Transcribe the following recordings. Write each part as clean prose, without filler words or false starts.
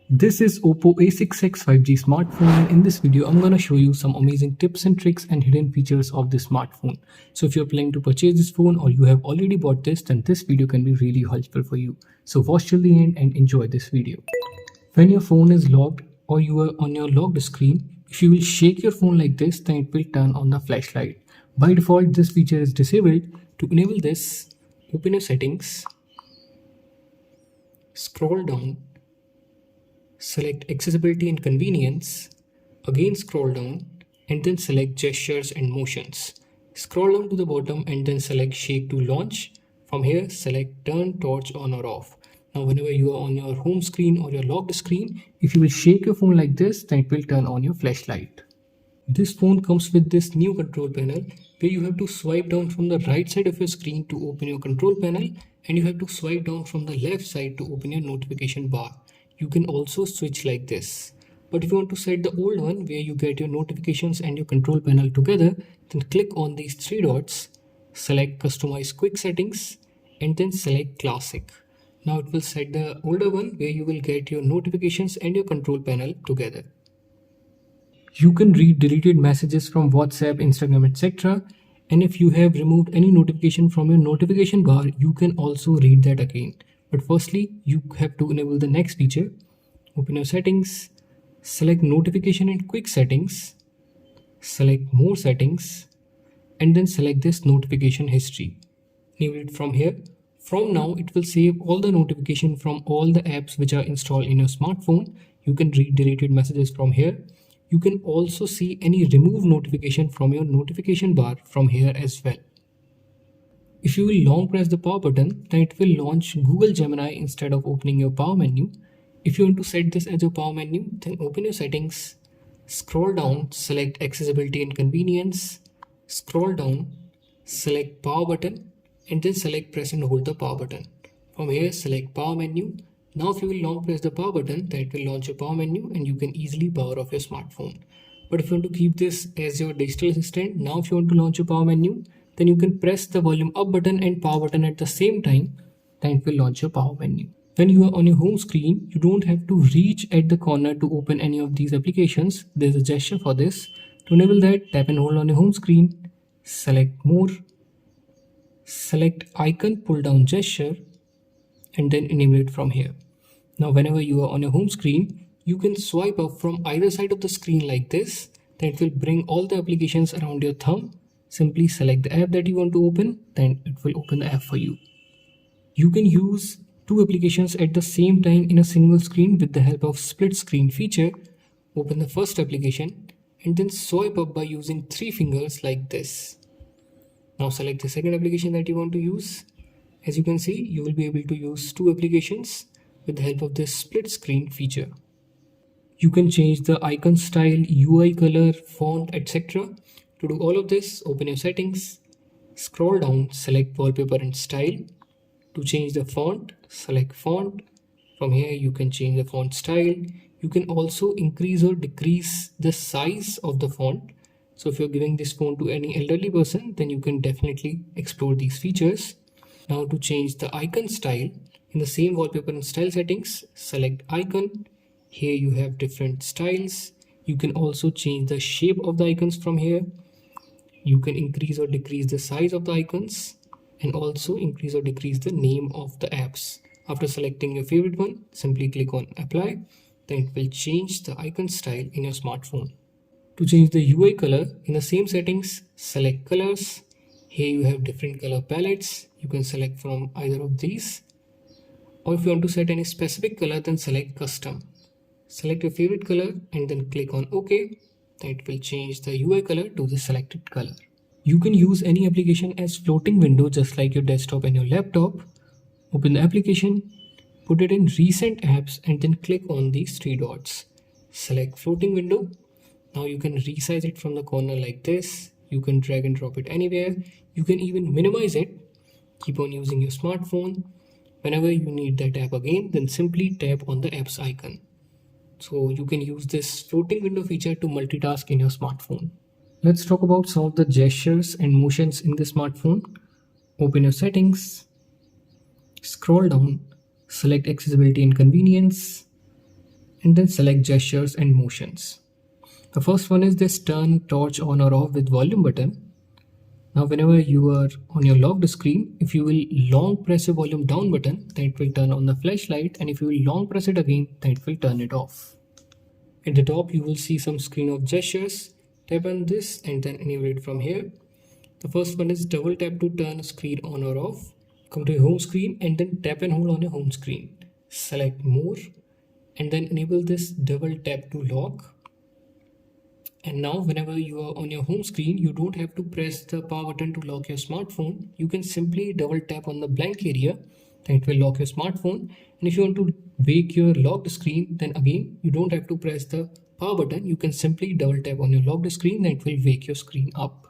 This is Oppo A6x 5G smartphone, and in this video I'm gonna show you some amazing tips and tricks and hidden features of this smartphone. So if you're planning to purchase this phone or you have already bought this, then this video can be really helpful for you. So watch till the end and enjoy this video. When your phone is locked or you are on your locked screen, if you will shake your phone like this, then it will turn on the flashlight. By default, this feature is disabled. To enable this, open your settings, scroll down, select accessibility and convenience, again scroll down and then select gestures and motions. Scroll down to the bottom and then select shake to launch. From here select turn torch on or off. Now whenever you are on your home screen or your locked screen, if you will shake your phone like this, then it will turn on your flashlight. This phone comes with this new control panel where you have to swipe down from the right side of your screen to open your control panel, and you have to swipe down from the left side to open your notification bar. You can also switch like this. But if you want to set the old one where you get your notifications and your control panel together, then click on these three dots, select customize quick settings and then select classic. Now it will set the older one where you will get your notifications and your control panel together. You can read deleted messages from WhatsApp, Instagram, etc. And if you have removed any notification from your notification bar, you can also read that again. But firstly, you have to enable the next feature. Open your settings, select notification and quick settings, select more settings, and then select this notification history. Enable it from here. From now, it will save all the notification from all the apps which are installed in your smartphone. You can read deleted messages from here. You can also see any remove notification from your notification bar from here as well. If you will long press the power button, then it will launch Google Gemini instead of opening your power menu. If you want to set this as your power menu, then open your settings, scroll down, select accessibility and convenience, scroll down, select power button and then select press and hold the power button. From here select power menu. Now if you will long press the power button, then it will launch your power menu and you can easily power off your smartphone. But if you want to keep this as your digital assistant, now if you want to launch your power menu, then you can press the volume up button and power button at the same time, then it will launch your power menu. When you are on your home screen, you don't have to reach at the corner to open any of these applications. There's a gesture for this. To enable that, tap and hold on your home screen, select more, select icon pull down gesture and then enable it from here. Now whenever you are on your home screen, you can swipe up from either side of the screen like this. Then it will bring all the applications around your thumb. Simply select the app that you want to open, then it will open the app for you. You can use two applications at the same time in a single screen with the help of split screen feature. Open the first application and then swipe up by using three fingers like this. Now select the second application that you want to use. As you can see, you will be able to use two applications with the help of this split screen feature. You can change the icon style, UI color, font, etc. To do all of this, open your settings, scroll down, select wallpaper and style. To change the font, select font. From here you can change the font style. You can also increase or decrease the size of the font. So if you're giving this phone to any elderly person, then you can definitely explore these features. Now to change the icon style, in the same wallpaper and style settings, select icon. Here you have different styles. You can also change the shape of the icons from here. You can increase or decrease the size of the icons and also increase or decrease the name of the apps. After selecting your favorite one, simply click on apply. Then it will change the icon style in your smartphone. To change the UI color, in the same settings, select colors. Here you have different color palettes. You can select from either of these. Or if you want to set any specific color, then select custom. Select your favorite color and then click on OK. Then it will change the UI color to the selected color. You can use any application as floating window just like your desktop and your laptop. Open the application, put it in recent apps and then click on these three dots. Select floating window. Now you can resize it from the corner like this. You can drag and drop it anywhere. You can even minimize it. Keep on using your smartphone. Whenever you need that app again, then simply tap on the app's icon. So you can use this floating window feature to multitask in your smartphone. Let's talk about some of the gestures and motions in the smartphone. Open your settings, scroll down, select accessibility and convenience, and then select gestures and motions. The first one is this turn torch on or off with volume button. Now whenever you are on your locked screen, if you will long press the volume down button, then it will turn on the flashlight, and if you will long press it again, then it will turn it off. At the top you will see some screen of gestures. Tap on this and then enable it from here. The first one is double tap to turn screen on or off. Come to your home screen and then tap and hold on your home screen. Select more and then enable this double tap to lock. And now whenever you are on your home screen, you don't have to press the power button to lock your smartphone. You can simply double tap on the blank area, then it will lock your smartphone. And if you want to wake your locked screen, then again you don't have to press the power button. You can simply double tap on your locked screen, then it will wake your screen up.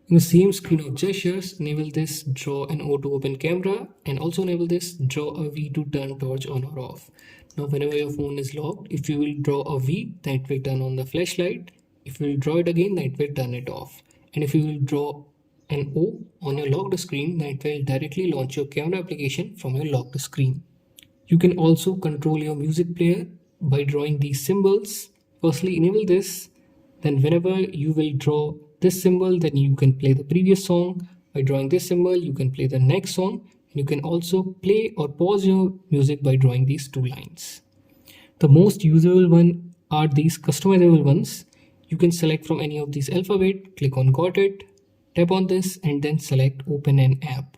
In the same screen of gestures, enable this draw an O to open camera, and also enable this draw a V to turn torch on or off. Now whenever your phone is locked, if you will draw a V, then it will turn on the flashlight. If you will draw it again, then it will turn it off. And if you will draw an O on your locked screen, then it will directly launch your camera application from your locked screen. You can also control your music player by drawing these symbols. Firstly, enable this. Then whenever you will draw this symbol, then you can play the previous song. By drawing this symbol, you can play the next song. And you can also play or pause your music by drawing these two lines. The most usable one are these customizable ones. You can select from any of these alphabet, click on got it, tap on this and then select open an app.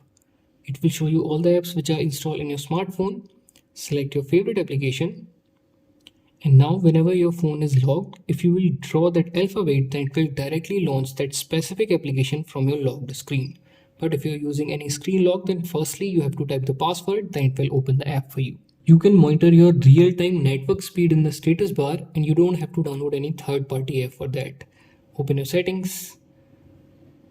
It will show you all the apps which are installed in your smartphone. Select your favorite application. And now whenever your phone is locked, if you will draw that alphabet, then it will directly launch that specific application from your locked screen. But if you're using any screen lock, then firstly you have to type the password, then it will open the app for you. You can monitor your real-time network speed in the status bar, and you don't have to download any third-party app for that. Open your settings,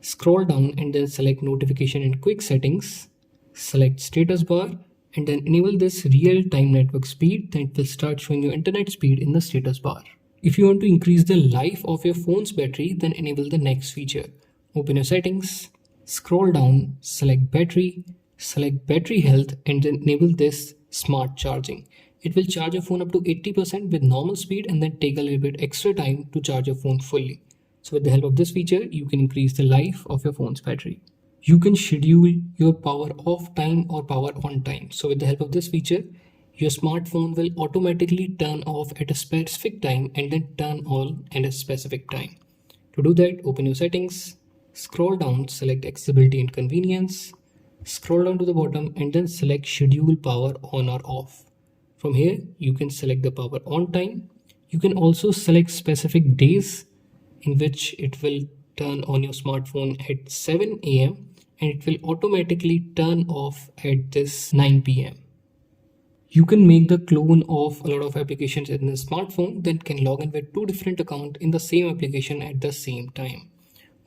scroll down and then select notification and quick settings, select status bar and then enable this real-time network speed, then it will start showing your internet speed in the status bar. If you want to increase the life of your phone's battery, then enable the next feature. Open your settings, scroll down, select battery health and then enable this smart charging. It will charge your phone up to 80% with normal speed and then take a little bit extra time to charge your phone fully. So with the help of this feature, you can increase the life of your phone's battery. You can schedule your power off time or power on time. So with the help of this feature, your smartphone will automatically turn off at a specific time and then turn on at a specific time. To do that, open your settings, scroll down, select accessibility and convenience, scroll down to the bottom and then select schedule power on or off. From here, you can select the power on time. You can also select specific days in which it will turn on your smartphone at 7 a.m. and it will automatically turn off at this 9 p.m. You can make the clone of a lot of applications in the smartphone that can log in with two different accounts in the same application at the same time.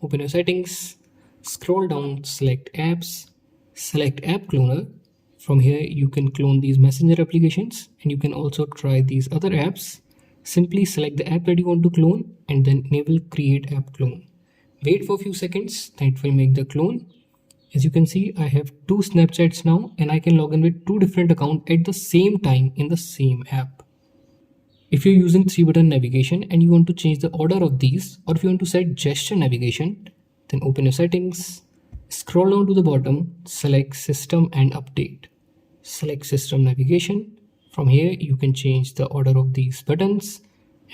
Open your settings, scroll down, select apps, select app cloner. From here you can clone these messenger applications and you can also try these other apps. Simply select the app that you want to clone and then enable create app clone. Wait for a few seconds, then it will make the clone. As you can see, I have two Snapchats now and I can log in with two different accounts at the same time in the same app. If you're using 3-button navigation and you want to change the order of these, or if you want to set gesture navigation, then open your settings, scroll down to the bottom, select system and update. Select system navigation. From here you can change the order of these buttons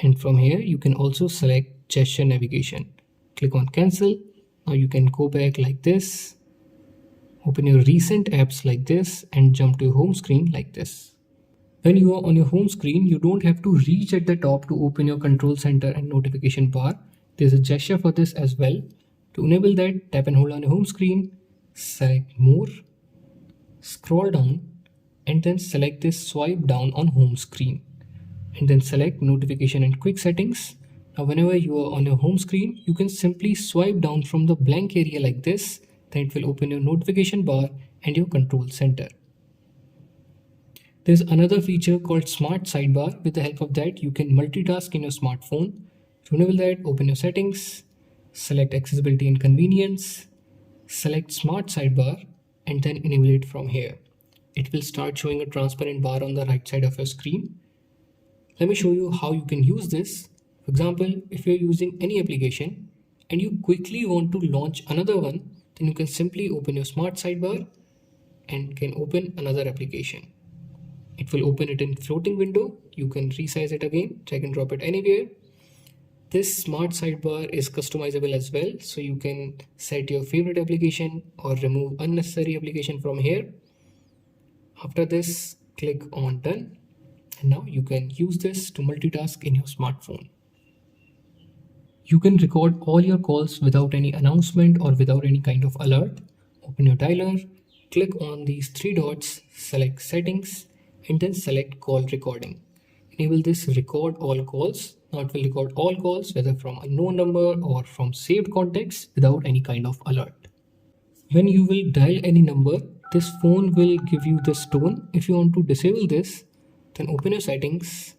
and from here you can also select gesture navigation. Click on cancel. Now you can go back like this, open your recent apps like this and jump to your home screen like this. When you are on your home screen, you don't have to reach at the top to open your control center and notification bar. There's a gesture for this as well. To enable that, tap and hold on your home screen, select more, scroll down and then select this swipe down on home screen and then select notification and quick settings. Now whenever you are on your home screen, you can simply swipe down from the blank area like this, then it will open your notification bar and your control center. There's another feature called Smart Sidebar. With the help of that, you can multitask in your smartphone. To enable that, open your settings, select accessibility and convenience, select Smart Sidebar and then enable it from here. It will start showing a transparent bar on the right side of your screen. Let me show you how you can use this. For example, if you're using any application and you quickly want to launch another one, then you can simply open your smart sidebar and can open another application. It will open it in floating window. You can resize it again, drag and drop it anywhere. This smart sidebar is customizable as well, so you can set your favorite application or remove unnecessary application from here. After this, click on done, and now you can use this to multitask in your smartphone. You can record all your calls without any announcement or without any kind of alert. Open your dialer, click on these three dots, select settings, and then select call recording. Enable this record all calls. Now it will record all calls whether from a known number or from saved contacts without any kind of alert. When you will dial any number, this phone will give you this tone. If you want to disable this, then open your settings,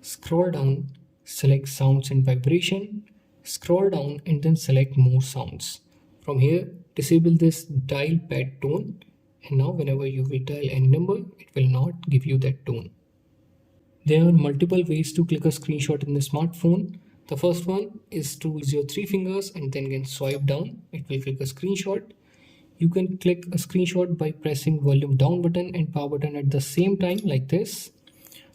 scroll down, select sounds and vibration, scroll down and then select more sounds. From here, disable this dial pad tone, and now whenever you will dial any number, it will not give you that tone. There are multiple ways to click a screenshot in the smartphone. The first one is to use your three fingers and then again swipe down. It will click a screenshot. You can click a screenshot by pressing volume down button and power button at the same time like this.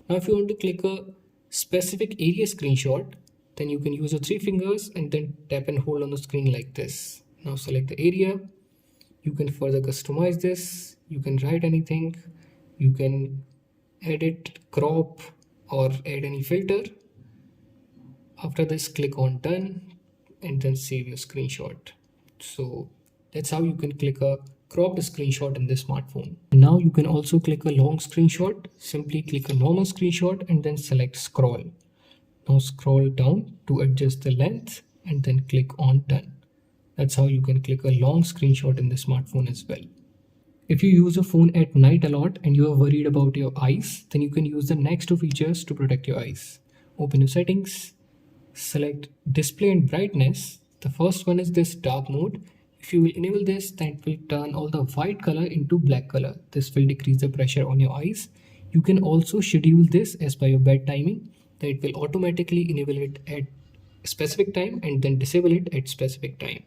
Now if you want to click a specific area screenshot, then you can use your three fingers and then tap and hold on the screen like this. Now select the area. You can further customize this. You can write anything. You can edit, crop, or add any filter. After this, click on done and then save your screenshot. So that's how you can click a cropped screenshot in this smartphone. Now you can also click a long screenshot. Simply click a normal screenshot and then select scroll. Now scroll down to adjust the length and then click on done. That's how you can click a long screenshot in the smartphone as well. If you use a phone at night a lot and you are worried about your eyes, then you can use the next two features to protect your eyes. Open your settings, select display and brightness. The first one is this dark mode. If you will enable this, then it will turn all the white color into black color. This will decrease the pressure on your eyes. You can also schedule this as per your bed timing. Then it will automatically enable it at specific time and then disable it at specific time.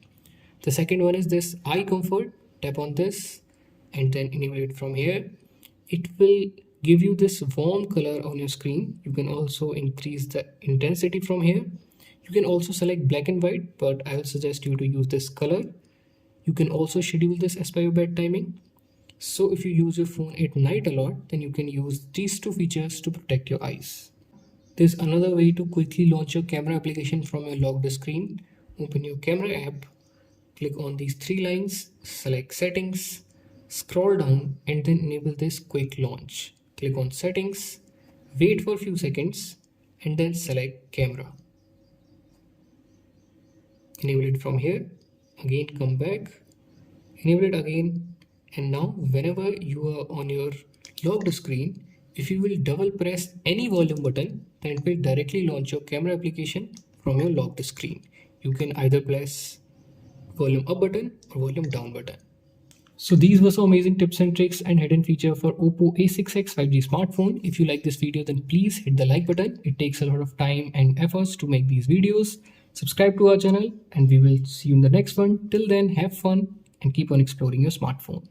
The second one is this eye comfort. Tap on this and then enable it from here. It will give you this warm color on your screen. You can also increase the intensity from here. You can also select black and white, but I will suggest you to use this color. You can also schedule this as per your bed timing. So if you use your phone at night a lot, then you can use these two features to protect your eyes. There's another way to quickly launch your camera application from your locked screen. Open your camera app, click on these three lines, select settings, scroll down and then enable this quick launch. Click on settings, wait for a few seconds and then select camera. Enable it from here, again come back, enable it again, and now whenever you are on your locked screen, if you will double press any volume button, then it will directly launch your camera application from your locked screen. You can either press volume up button or volume down button. So these were some amazing tips and tricks and hidden feature for Oppo A6x 5G smartphone. If you like this video, then please hit the like button. It takes a lot of time and efforts to make these videos. Subscribe to our channel and we will see you in the next one. Till then, have fun and keep on exploring your smartphone.